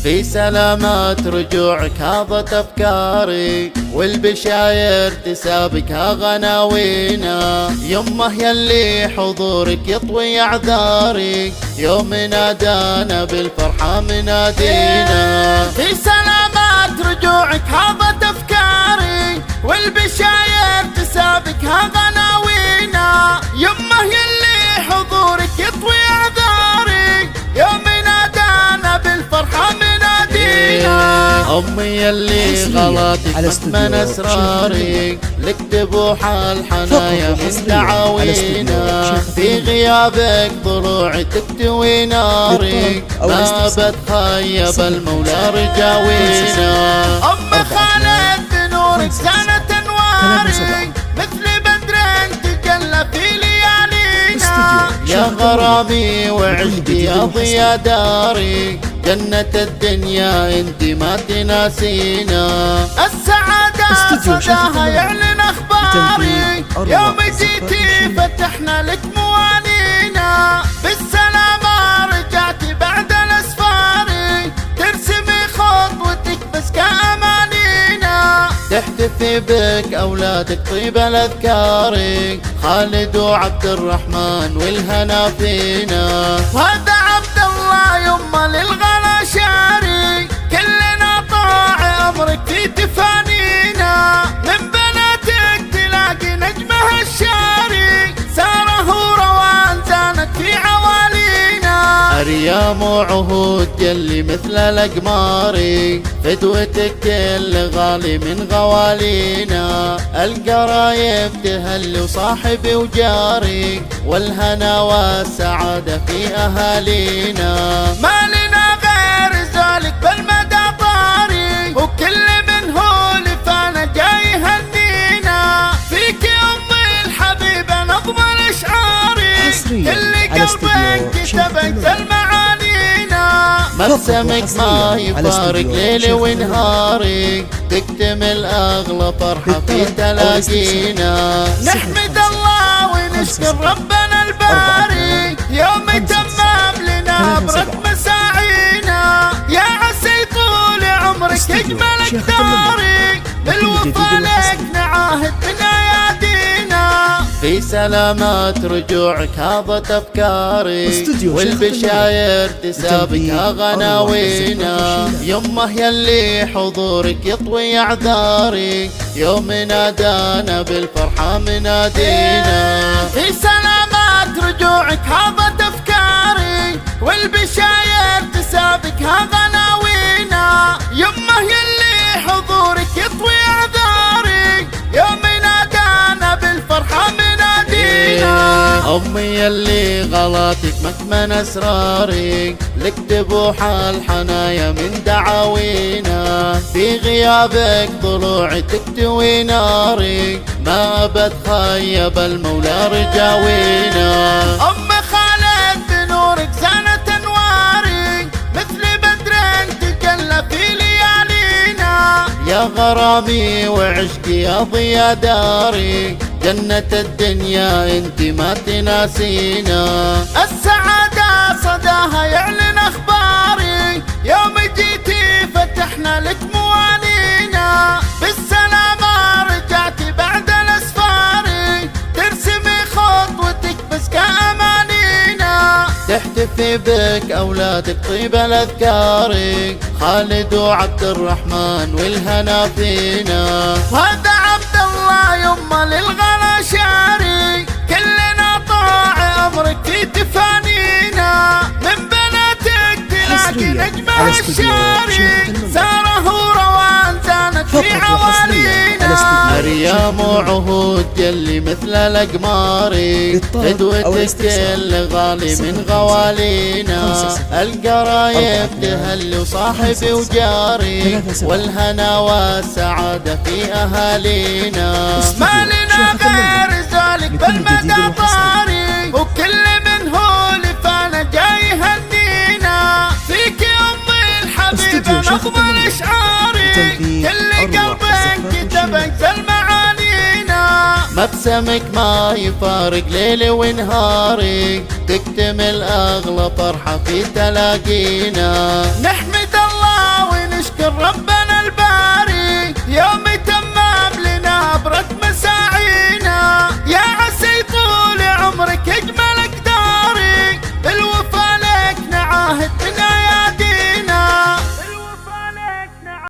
في سلامات رجوعك هاضت أفكاري، والبشاير تسابقها غناوينا. يمه يلي حضورك يطوي أعذاري، يوم نادانا بالفرحة منادينا. في سلامات رجوعك هاضت أفكاري، والبشاير تسابقها غناوينا. يمه يلي حضورك يطوي أعذاري، يوم نادانا بالفرحة منادينا. أمي يلي غلطك مكمن أسراري، لك تبوح الحنايا من دعاوينا. في غيابك ضلوعي تكتوي ناري، ما بتخيب المولى رجاوينا. أم خالد بنورك زانت أنواري، مثل بدر تجلى في ليالينا. يا غرامي وعشقي يا ضيا داري، جنة الدنيا انت ما تناسينا. السعادة صداها يعلن أخباري، يوم جيتي فتحنا لك موانينا. بالسلامة رجعتي بعد الأسفاري، ترسمي خطوتك بس كأمانينا. تحتفي بك أولادك طيب الأذكار، خالد وعبد الرحمن والهنا فينا. وهذا عبد الله يما للغلا شاري، كلنا طاع أمرك في تفانينا. من بناتك تلاقي نجمها الشاري، ساره روان زانت في عوالينا. أريام وعهود يلي مثل الأقمار، فدوتك كل غالي من غوالينا. القرايب تهل وصاحبي وجاري، والهنا والسعادة في أهالينا. ما لنا غير ذلك بالمدى طاري، وكل من هو لفانا جاي يهنينا. فيك يا أمي الحبيبة نظم الأشعاري، كل قلبك كتب انزل معانينا. مسمك ما يفارق ليلي ونهاري، تكتمل أغلى فرحة في تلاقينا. نحمد الله ونشكر ربنا الباري، يوم تمام لنا برد مساعينا. يا عسى طول عمرك يجمل أقداري، بالوفا لك نعاهد من أيادينا. في سلامات رجوعك هاضت أفكاري، والبشاير تسابقها غناوينا. يمه يلي حضورك يطوي أعذاري، يوم نادانا بالفرحة منادينا. في سلامات رجوعك هاضت أفكاري، والبشاير تسابقها غناوينا. يمه يلي حضورك يطوي أعذاري، يوم نادانا بالفرحة منادينا. أمي يلي غلطك مكمن أسراري، لك تبوح الحنايا من دعاوينا. في غيابك ضلوعي تكتوي ناري، ما بتخيب المولى رجاوينا. أم خالد بنورك زانت أنواري، مثل بدر تجلى في ليالينا. يا غرامي وعشقي يا ضيا داري، جنة الدنيا انت ما تناسينا. السعادة صداها يعلن أخباري، يوم جيتي فتحنا لك موانينا. بالسلامة رجعتي بعد الأسفاري، ترسمي خطوتك بس كأمانينا. تحتفي بك أولادك طيب الأذكار، خالد وعبد الرحمن والهنا فينا. وهذا عبد الله يما للغلا شاري، كلنا طاع أمرك في تفانينا. من بناتك تلاقي نجمها الشاري، ساره روان زانت في عوالينا. أريام وعهود يلي مثل الأقمار، فدوتك كل غالي من غوالينا. القرايب تهل وصاحبي وجاري، والهنا والسعادة في أهالينا. ما لنا غير ذلك بالمدى طاري، وكل من هو لفانا جاي يهنينا. فيك يا أمي الحبيبة نظم الأشعاري، كل قلبك كتب انزل معانينا. مبسمك ما يفارق ليلي ونهاري، تكتمل أغلى فرحة في تلاقينا. نحمد